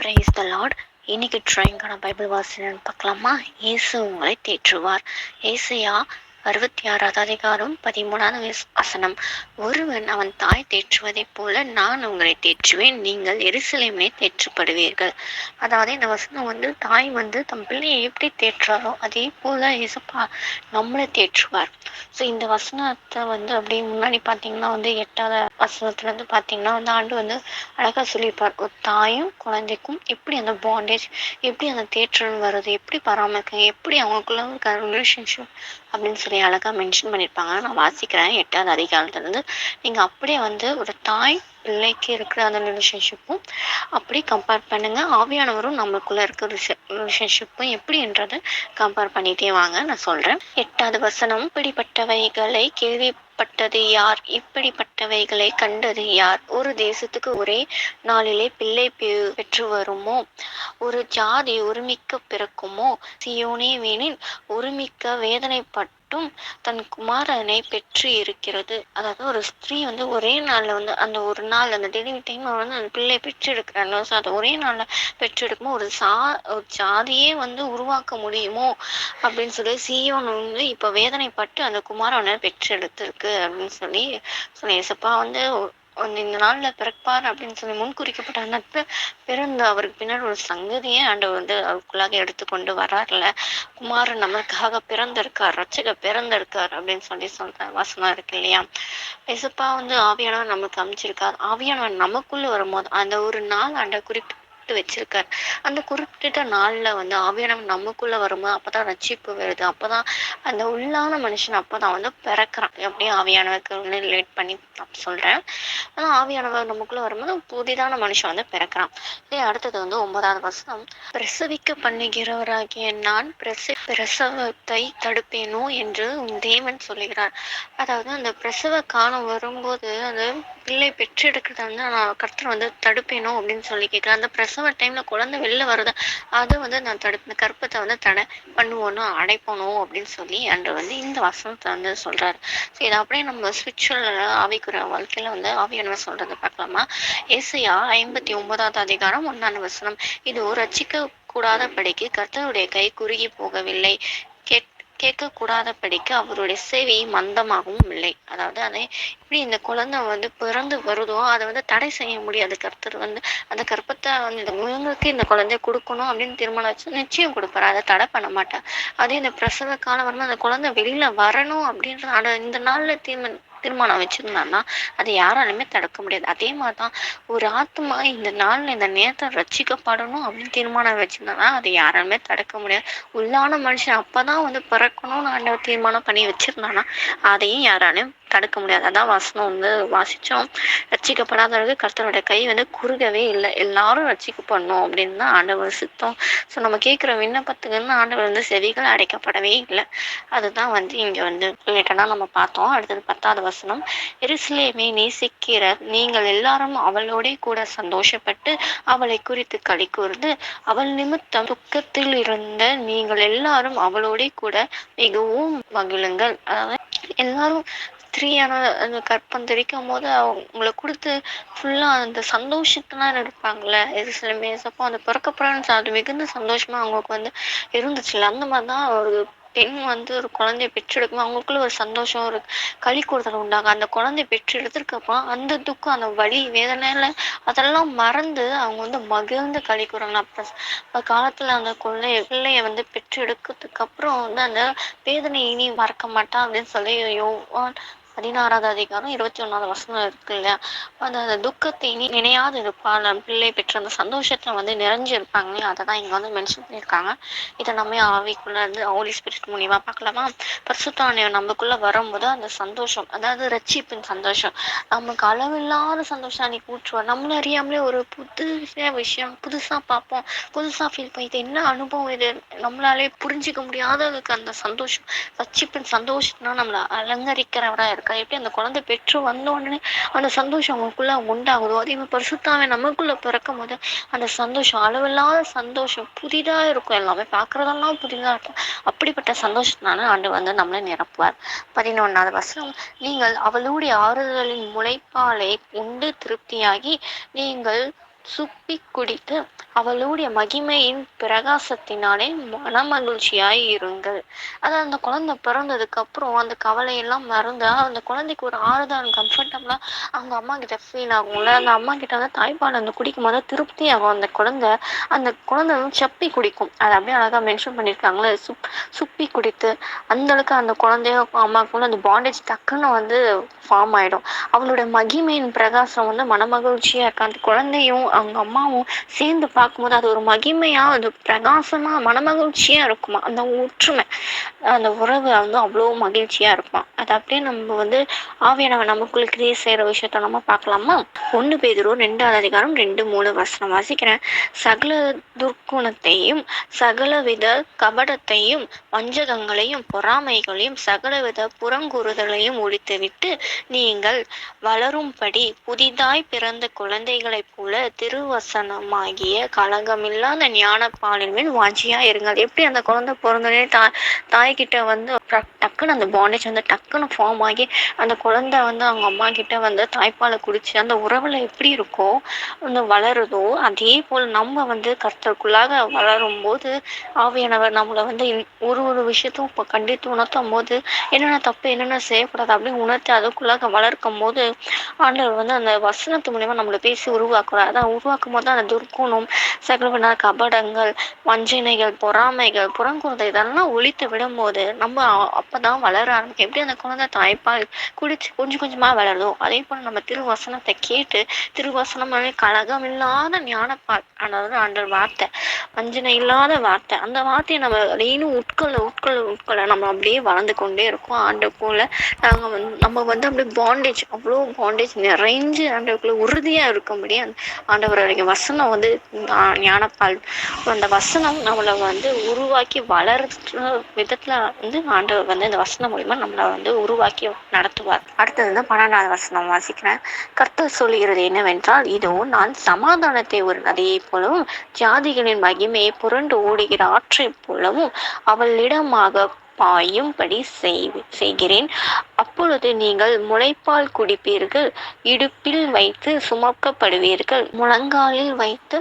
Praise the Lord. இன்னைக்கு ட்ராயிங்கான Bible வாசனம் பார்க்கலாமா? இயேசு உங்களை தேற்றுவார். ஏசாயா 66 அதிகாரம் 13 வசனம். ஒருவன் அவன் தாய் தேற்றுவதைப் போல நான் உங்களை தேற்றுவேன், நீங்கள் எருசலேமே தேற்றப்படுவீர்கள். அதாவது இந்த வசனம் தாய் தம் பிள்ளையை எப்படி தேற்றுறாரோ அதே போல இயேசப்பா நம்மளை தேற்றுவார். ஸோ இந்த வசனத்தை அப்படியே முன்னாடி பார்த்தீங்கன்னா 8வது வசனத்துல பார்த்தீங்கன்னா ஆண்டு அழகா சொல்லியிருப்பார். ஒரு தாயும் குழந்தைக்கும் எப்படி அந்த பாண்டேஜ், எப்படி அந்த தேற்றல் வருது, எப்படி பராமரிக்க, எப்படி அவங்களுக்குள்ள இருக்க ரிலேஷன்ஷிப் அப்படின்னு சொல்லி அழகா மென்ஷன் பண்ணியிருப்பாங்க. நான் வாசிக்கிறேன் 8வது அதிகாரத்துலேருந்து. நீங்கள் அப்படியே ஒரு தாய் பிள்ளைக்கு இருக்கிற அந்த ரிலேஷன்ஷிப்பும் அப்படி கம்பேர் பண்ணுங்க. ஆவியானவரும் நம்மளுக்குள்ள இருக்க ரிலேஷன்ஷிப்பும் எப்படின்றத கம்பேர் பண்ணிட்டே வாங்க. நான் சொல்றேன். 8வது வசனம். இப்படிப்பட்டவைகளை கேள்விப்பட்டது யார்? இப்படிப்பட்டவைகளை கண்டது யார்? ஒரு தேசத்துக்கு ஒரே நாளிலே பிள்ளை பெற்று வருமோ? ஒரு ஜாதி ஒருமிக்க பிறக்குமோ? சியோனே வேணில் ஒருமிக்க வேதனைப்பட்டும் தன் குமாரனை பெற்று இருக்கிறது. அதாவது ஒரு ஸ்திரீ ஒரே நாள்ல அந்த ஒரு நாள் அந்த டெலிவரி டைம் அந்த பிள்ளை பெற்று எடுக்கிறாங்க. ஸோ அதை ஒரே நாள்ல பெற்று எடுக்குமோ ஒரு ஜாதியே உருவாக்க முடியுமோ அப்படின்னு சொல்லி சியோன் இப்ப வேதனைப்பட்டு அந்த குமாரனை பெற்று எடுத்திருக்கு அப்படின்னு சொல்லி ஏசப்பா இந்த நாள்ல பிறப்பார் அப்படின்னு சொல்லி முன்குறிக்கப்பட்ட அந்த பிறந்த அவருக்கு பின்னாடி ஒரு சங்கதியே ஆண்டவர் அவருக்குள்ளாக எடுத்துக்கொண்டு வராருல. குமாரன் நமக்காக பிறந்திருக்கார், ரட்சகர் பிறந்திருக்கார் அப்படின்னு சொல்லி சொல்ற வசனம் இருக்கு இல்லையா? ஏசப்பா ஆவியானவர் நமக்கு அமைச்சிருக்கார். ஆவியானவர் நமக்குள்ள வரும்போது அந்த ஒரு நாள் குறிப்பிட்டு வச்சிருக்காரு. அந்த குறிப்பிட்ட நாள்ல ஆவியானவர் நமக்குள்ள வரும்போது அப்பதான் ரட்சிப்பு வருது. அப்பதான் அந்த உள்ளான மனுஷன் அப்பதான் பிறக்கிறான். எப்படியும் ஆவியானவருக்கு ரிலேட் பண்ணி சொல்றேன். ஆனா ஆவியானவர் நமக்குள்ள வரும்போது புதிதான மனுஷன் பிறக்கிறான். இதே அடுத்தது 9வது வசனம். பிரசவிக்க பண்ணுகிறவராகிய நான் பிரசவத்தை தடுப்பேனோ என்று உன் தேவன் சொல்லுகிறார். அதாவது அந்த பிரசவ காலம் வரும்போது அந்த பிள்ளை பெற்றெடுக்கிறத நான் கர்த்தர் தடுப்பேனோ அப்படின்னு சொல்லி கேட்கிறேன். அந்த பிரசவ டைம்ல குழந்தை வெளில வருது, அதை நான் தடுப்பேன், கற்பத்தை தடை பண்ணுவோன்னு அடைப்பணும் அப்படின்னு சொல்லி அன்று இந்த வசனத்தை சொல்றாரு. ஸோ இதை அப்படியே நம்ம ஸ்பிரிச்சுவல் ஆவிக்குற வாழ்க்கையில ஆவியானவர் சொல்றதை பார்க்கலாமா? ஏசாயா 59வது அதிகாரம் 1வது வசனம். இது ரட்சிக்க கூடாத படிக்கு கர்த்தருடைய கை குறுகி போகவில்லை, கேட்க கூடாத படிக்கு அவருடைய செவி மந்தமாகவும் இல்லை. அதாவது அதை இப்படி இந்த குழந்தை பிறந்து வருதோ அதை தடை செய்ய முடியாது. கர்த்தர் அந்த கற்பத்தை இவங்களுக்கு இந்த குழந்தைய கொடுக்கணும் அப்படின்னு தீர்மானம் வச்சு நிச்சயம் கொடுப்பாரு. அதை தடை பண்ண மாட்டார். அதே இந்த பிரசவ காலம் வரும்போது அந்த குழந்தை வெளியில வரணும் அப்படின்ற இந்த நாள்ல தீர்மானம் வச்சிருந்தான்னா அதை யாராலுமே தடுக்க முடியாது. அதே மாதிரிதான் ஒரு ஆத்மா இந்த நாள்ல இந்த நேரத்தை ரட்சிக்கப்படணும் அப்படின்னு தீர்மானம் வச்சிருந்தானா அதை யாராலுமே தடுக்க முடியாது. உள்ளான மனுஷன் அப்பதான் பிறக்கணும்னு ஆண்டவர் தீர்மானம் பண்ணி வச்சிருந்தானா அதையும் யாராலையும் தடுக்க முடியாது. அதான் வசனம் வாசிச்சோம். ரட்சிக்கப்படாதவர்கள் கர்த்தருடைய கை குறுகவே இல்லை, எல்லாரும் ரட்சிக்கப்படணும் அப்படின்னு தான் ஆண்டவர் சித்தம். ஸோ நம்ம கேட்குற விண்ணப்பத்துக்கு ஆண்டவர் செவிகள் அடைக்கப்படவே இல்லை. அதுதான் இங்க ரிலேட்டடா நம்ம பார்த்தோம். அடுத்தது 10வது வசனம். எருசலேமை நேசிக்கிற நீங்கள் எல்லாரும் அவளோட கூட சந்தோஷப்பட்டு அவளை குறித்து களி கூர்ந்து அவள் நிமித்தம் துக்கத்தில் இருந்த நீங்கள் எல்லாரும் அவளோட கூட மிகவும் மகிழுங்கள். அதாவது எல்லாரும் ஸ்திரீயான அந்த கற்பம் தெரிக்கும் போது அவங்களை கொடுத்து ஃபுல்லா அந்த சந்தோஷத்தெல்லாம் இருப்பாங்கல்ல. எருசலேமே அப்போ அந்த பிறக்கப்புறம் அது மிகுந்த சந்தோஷமா அவங்களுக்கு இருந்துச்சுல்ல. அந்த மாதிரிதான் ஒரு பெண் ஒரு குழந்தைய பெற்றெடுக்கும் அவங்களுக்குள்ள ஒரு சந்தோஷம், ஒரு களி கூறுதல் உண்டாங்க. அந்த குழந்தைய பெற்றெடுத்திருக்கப்போ அந்த துக்கம், அந்த வலி, வேதனையில அதெல்லாம் மறந்து அவங்க மகிழ்ந்து களி கூறாங்க. அப்ப காலத்துல அந்த பிள்ளைய பெற்று எடுக்கிறதுக்கு அப்புறம் அந்த வேதனை இனி மறக்க மாட்டான் அப்படின்னு சொல்லி யோவான் 16வது அதிகாரம் 21வது வசனம் இருக்கு இல்லையா? அந்த துக்கத்தை இனி நினையாது இருப்பாள். பிள்ளை பெற்ற அந்த சந்தோஷத்துல நிறைஞ்சு இருப்பாங்க. அதை தான் இங்க மென்ஷன் பண்ணியிருக்காங்க. இதை நம்ம ஆவிக்குள்ள ஹோலி ஸ்பிரிட் மூலியமா பார்க்கலாமா? பரிசுத்த ஆவியானவர் நமக்குள்ள வரும்போது அந்த சந்தோஷம், அதாவது ரட்சிப்பின் சந்தோஷம், நமக்கு அளவில்லாத சந்தோஷம் அன்னைக்கு ஊற்றுவார். நம்மள அறியாமலே ஒரு புது விஷயம் புதுசா பார்ப்போம், புதுசா ஃபீல் பண்ணி இது என்ன அனுபவம், இது நம்மளாலே புரிஞ்சிக்க முடியாததுக்கு அந்த சந்தோஷம், ரட்சிப்பின் சந்தோஷம்னா நம்மளை அலங்கரிக்கிறவரா இருக்கா. எப்படி அந்த குழந்தை பெற்று வந்த உடனே அந்த சந்தோஷம் அவங்களுக்குள்ள உண்டாகுதோ அதே மாதிரி பரிசுத்தாவே நமக்குள்ள பிறக்கும் போது அந்த சந்தோஷம் அளவில்லாத சந்தோஷம் புதிதா இருக்கும். எல்லாமே பார்க்கறதெல்லாம் புதிதா இருக்கும். அப்படிப்பட்ட சந்தோஷத்தினால ஆண்டு நம்மளை நிரப்புவார். 11வது வசனம். நீங்கள் அவளுடைய ஆறுதலின் முளைப்பாலை உண்டு திருப்தியாகி நீங்கள் துப்பி குடித்து அவளுடைய மகிமையின் பிரகாசத்தினாலே மனமகிழ்ச்சியாய் இருங்கள். அதாவது அந்த குழந்தை பிறந்ததுக்கு அப்புறம் அந்த கவலையெல்லாம் மறந்து அந்த குழந்தைக்கு ஒரு ஆறுதல் கம்ஃபர்டபுளா அவங்க அம்மா கிட்ட ஃபீல் ஆகும்ல. அந்த அம்மா கிட்ட வந்து தாய்ப்பால் அந்த குடிக்கும் போது திருப்தி ஆகும். அந்த குழந்தை வந்து சப்பி குடிக்கும். அதை அப்படியே அழகா மென்ஷன் பண்ணியிருக்காங்களே, சுப்பி குடித்து அந்த அளவுக்கு அந்த குழந்தையும் அம்மாவுக்குள்ள அந்த பாண்டேஜ் டக்குன்னு வந்து ஃபார்ம் ஆயிடும். அவளோட மகிமையின் பிரகாசம் வந்து மனமகிழ்ச்சியா இருக்கு. அந்த குழந்தையும் அவங்க அம்மாவும் சேர்ந்து பார்க்கும்போது அது ஒரு மகிமையா, அது பிரகாசமா மனமகிழ்ச்சியா இருக்குமா. அந்த ஒற்றுமை, அந்த உறவு வந்து அவ்வளோ மகிழ்ச்சியா இருக்குமா. அது அப்படியே நம்ம வந்து ஆவியானவர் நமக்குள்ள கிரியை செய்யற விஷயத்த நம்ம பார்க்கலாமா. 1 பேதுரு 2:2-3 வாசிக்கிறேன். சகல துர்க்குணத்தையும் சகலவித கபடத்தையும் வஞ்சகங்களையும் பொறாமைகளையும் சகலவித புறங்கூறுதலையும் ஒழித்துவிட்டு நீங்கள் வளரும்படி புதிதாய் பிறந்த குழந்தைகளைப் போல திருவசனமாகிய கலங்கமில்லாத ஞானப்பாலின் மேல் வாஞ்சியா இருங்கள். எப்படி அந்த குழந்தை பிறந்தோடனே தாய்கிட்ட வந்து டக்குன்னு அந்த பாண்டேஜ் வந்து டக்குன்னு ஃபார்ம் ஆகி அந்த குழந்தை வந்து அவங்க அம்மா கிட்ட வந்து தாய்ப்பாலை குடிச்சு அந்த உறவுல எப்படி இருக்கோ அந்த வளருதோ, அதே போல் நம்ம வந்து கர்த்தருக்குள்ளாக வளரும் போது ஆவியானவர் நம்மளை வந்து ஒரு ஒரு விஷயத்தும் இப்போ கண்டித்து உணர்த்தும் போது என்னென்ன தப்பு என்னென்ன செய்யக்கூடாது அப்படின்னு உணர்த்தி அதுக்குள்ளாக வளர்க்கும் போது ஆண்டவர் வந்து அந்த வசனத்து மூலியமா நம்மளை பேசி உருவாக்குறார். அதான் உருவாக்கும் போது அந்த துர்க்குணம், சகலவித கபடங்கள், வஞ்சனைகள், பொறாமைகள், புறங்குறதை இதெல்லாம் ஒழித்து விடும்போது நம்ம அப்பதான் வளர ஆரம்பிக்கும். எப்படி அந்த குழந்தை தாய்ப்பால் குடிச்சு கொஞ்சம் கொஞ்சமா வளருதோ அதே போல நம்ம திருவசனத்தை கேட்டு திருவசனம் கலகம் இல்லாத ஞானப்பால், அதாவது ஆண்டவர் வார்த்தை, வஞ்சனை இல்லாத வார்த்தை, அந்த வார்த்தையை நம்ம டெய்லியும் உட்கொள்ள நம்ம அப்படியே வளர்ந்து கொண்டே இருக்கோம். ஆண்டவருக்குள்ள நம்ம வந்து அப்படியே பாண்டேஜ், அவ்வளோ பாண்டேஜ் நிறைஞ்சு ஆண்டவருக்குள்ள உறுதியா இருக்கும்படி ஆண்டவருடைய வசனம் வந்து ஞானப்பால், அந்த வசனம் நம்மளை வந்து உருவாக்கி வளர்ற விதத்துல வந்து ஆண்டவர் வந்து இந்த வசனம் மூலியமா நம்மளை வந்து உருவாக்கி நடத்துவார். அடுத்தது வந்து 12வது வசனம் வாசிக்கிறேன். கர்த்தர் சொல்லுகிறது என்னவென்றால், இதோ நான் சமாதானத்தை ஒரு நதியை போலவும் ஜாதிகளின் மகிமையை புரண்டு ஓடுகிற ஆற்றை போலவும் அவளிடமாக பாயும்படி செய்கிறேன். அப்பொழுது நீங்கள் முளைப்பால் குடிப்பீர்கள், இடுப்பில் வைத்து சுமக்கப்படுவீர்கள், முழங்காலில் வைத்து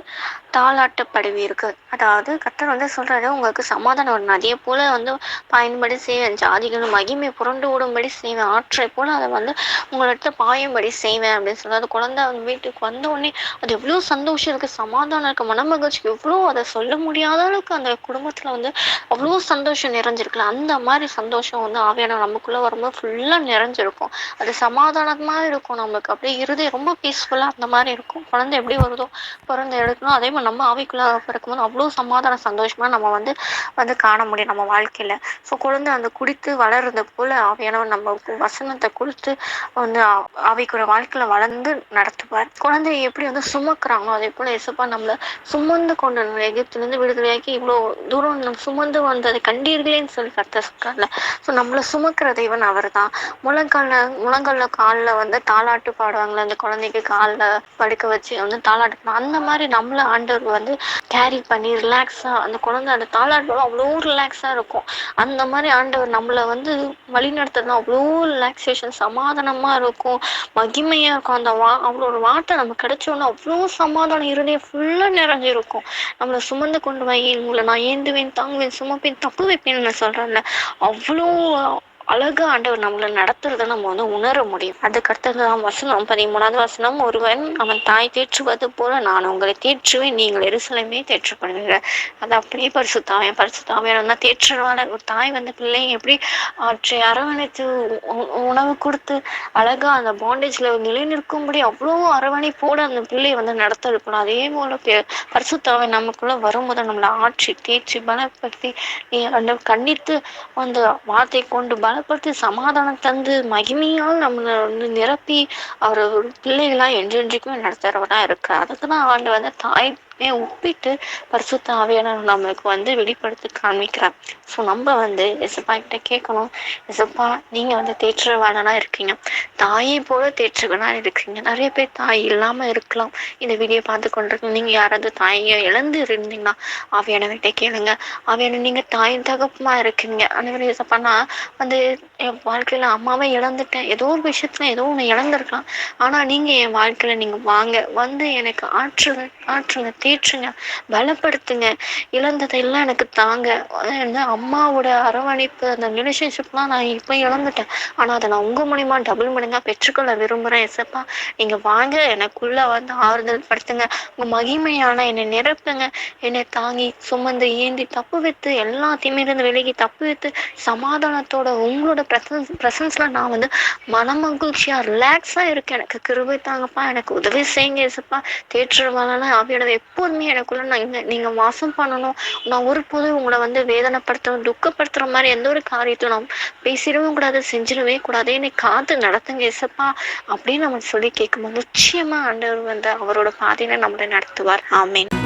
தாளாட்டப்படுவீர்கள். அதாவது கர்த்தர் வந்து சொல்றாரு, உங்களுக்கு சமாதானம் ஒரு நதியை போல வந்து பாயும்படி செய்வேன், ஜாதிகள் மகிமை புரண்டு ஓடும்படி செய்வேன், ஆற்றை போல அதை வந்து உங்கள்கிட்ட பாயும்படி செய்வேன் அப்படின்னு சொல்றாரு. அது குழந்தை அவங்க வீட்டுக்கு வந்த உடனே அது எவ்வளோ சந்தோஷம் இருக்கு, சமாதானம் இருக்கு, மனமகிழ்ச்சி, எவ்வளோ அதை சொல்ல முடியாத அளவுக்கு அந்த குடும்பத்துல வந்து அவ்வளோ சந்தோஷம் நிறைஞ்சிருக்குல்ல. அந்த மாதிரி சந்தோஷம் வந்து ஆவியான நமக்குள்ள வரும்போது ஃபுல்லா நிறைஞ்சிருக்கும். அது சமாதானமா இருக்கும். நம்மளுக்கு அப்படியே இருதயம் ரொம்ப பீஸ்ஃபுல்லா அந்த மாதிரி இருக்கும். குழந்தை எப்படி வருதோ பிறந்த எடுக்கணும், அதே மாதிரி நம்ம ஆவிக்குள்ள பிறக்கும்போது அவ்வளோ சமாதான சந்தோஷமா நம்ம வந்து காண முடியும் நம்ம வாழ்க்கையில. ஸோ குழந்தை அந்த குடித்து வளர்றது போல ஆவியானவர் நம்ம வசனத்தை கொடுத்து வந்து ஆவிக்குற வாழ்க்கையில வளர்ந்து நடத்துவார். குழந்தையை எப்படி வந்து சுமக்குறாங்களோ அதே போல இயேசுப்பா நம்மளை சுமந்து கொண்டு எகிப்திலிருந்து விடுதலையாக்கி இவ்வளோ தூரம் நம்ம சுமந்து வந்ததை கண்டீர்களேன்னு சொல்லி கர்த்தர் சொல்றாருல. ஸோ நம்மளை சுமக்கிற தெய்வன் அவர் தான். முழங்கல்ல காலில் வந்து தாலாட்டு பாடுவாங்களே, அந்த குழந்தைக்கு காலில் படுக்க வச்சு வந்து தாலாட்டு பாடுவாங்க. அந்த மாதிரி நம்மள ஆண்டவர் வந்து கேரி பண்ணி ரிலாக்ஸா அந்த குழந்தை அந்த தாலாட்டு அவ்வளோ ரிலாக்ஸா இருக்கும். அந்த மாதிரி ஆண்டவர் நம்மளை வந்து வழிநடத்துறது அவ்வளோ ரிலாக்ஸேஷன், சமாதானமா இருக்கும், மகிமையா இருக்கும். அவளோட வார்த்தை நம்ம கிடைச்சோன்னா அவ்வளோ சமாதானம், இருதயம் ஃபுல்லா நிறைஞ்சிருக்கும். நம்மளை சுமந்து கொண்டு வை, உங்களை நான் ஏந்துவேன், தாங்குவேன், சுமப்பேன், தப்பு வைப்பேன்னு சொல்றேன்ல, அவ்வளோ அழகா ஆண்டவர் நம்மளை நடத்துறதை நம்ம வந்து உணர முடியும். அதுக்கு அடுத்ததான் வசனம் 13வது வசனம். ஒருவன் அவன் தாய் தேற்றுவது போல நான் உங்களை தேற்றுவேன், நீங்கள் எருசலேமே தேற்றப்படுவீர்கள். அது அப்படியே பரிசுத்தாவியானவர் தான் தேற்றுவாங்க. ஒரு தாய் வந்து பிள்ளைங்க எப்படி அவற்றை அரவணைத்து உணவு கொடுத்து அழகா அந்த பாண்டேஜ்ல நிலைநிற்கும்படி அவ்வளோ அரவணைப்போடு அந்த பிள்ளையை வந்து நடத்த இருக்கணும். அதே போல பரிசுத்தாவை நமக்குள்ள வரும்போது நம்மளை ஆட்சி தேய்ச்சி பலப்படுத்தி கண்டித்து அந்த வார்த்தை கொண்டு பலப்படுத்தி சமாதானம் தந்து மகிமையால் நம்மளை வந்து நிரப்பி அவர் பிள்ளைகளா என்றென்றைக்குமே நடத்துறவரா இருக்கு. அதுக்குதான் ஆண்டு வந்து தாய் ஒப்பிட்டு பரிசுத்த ஆவியானவர் நம்மளுக்கு வந்து வெளிப்படுத்தி காண்பிக்கிறார். ஸோ நம்ம வந்து எசப்பா கிட்ட கேட்கணும். எசப்பா, நீங்க வந்து தேற்றவாளனா இருக்கீங்க, தாயை போல தேற்றவனா இருக்கீங்க. நிறைய பேர் தாய் இல்லாம இருக்கலாம். இந்த வீடியோ பார்த்து கொண்டிருக்கீங்க. நீங்க யாராவது தாயை இழந்து இருந்தீங்கன்னா ஆவியானவர்கிட்ட கேளுங்க. ஆவியான, நீங்க தாய் தகப்பமா இருக்கீங்க. அந்த மாதிரி எசப்பா, நான் வந்து என் வாழ்க்கையில அம்மாவை இழந்துட்டேன், ஏதோ ஒரு விஷயத்துல ஏதோ ஒன்று இழந்திருக்கலாம். ஆனா நீங்க என் வாழ்க்கையில நீங்க வாங்க, வந்து எனக்கு ஆற்றுங்க, தேற்றுங்க, பலப்படுத்துங்க, இழந்ததெல்லாம் எனக்கு தாங்க. என்ன அம்மாவோட அரவணைப்பு, அந்த ரிலேஷன்ஷிப்லாம் நான் இப்போ இழந்துட்டேன். ஆனா அதை நான் உங்க மூலியமா டபுள் மடங்கா பெற்றுக்கொள்ள விரும்புறேன். எசப்பா, நீங்க வாங்க, எனக்குள்ள வந்து ஆறுதல் படுத்துங்க, உங்க மகிமையான என்னை நிரப்புங்க, என்னை தாங்கி சுமந்து ஏந்தி தப்பு வைத்து எல்லாத்தையுமே இருந்து விலகி தப்பு வைத்து சமாதானத்தோட உங்களோட பிரசன்ஸ்ல நான் வந்து மனமகிழ்ச்சியா ரிலாக்ஸா இருக்கேன். எனக்கு கிருபை தாங்கப்பா, எனக்கு உதவி செய்யுங்க ஏசப்பா. தேற்றுவானா ஆவியோட எப்போதுமே எனக்குள்ள நீங்க வாசம் பண்ணணும். நான் ஒருபோதும் உங்களை வந்து வேதனைப்படுத்தணும், துக்கப்படுத்துற மாதிரி எந்த ஒரு காரியத்தையும் நான் பேசிடவும் கூடாது, செஞ்சிடவே கூடாது. என்னை காத்து நடத்துங்க ஏசப்பா அப்படின்னு நம்ம சொல்லி கேட்கும்போது நிச்சயமா ஆண்டவர் வந்து அவரோட பாதையில நம்மளை நடத்துவார். ஆமீன்.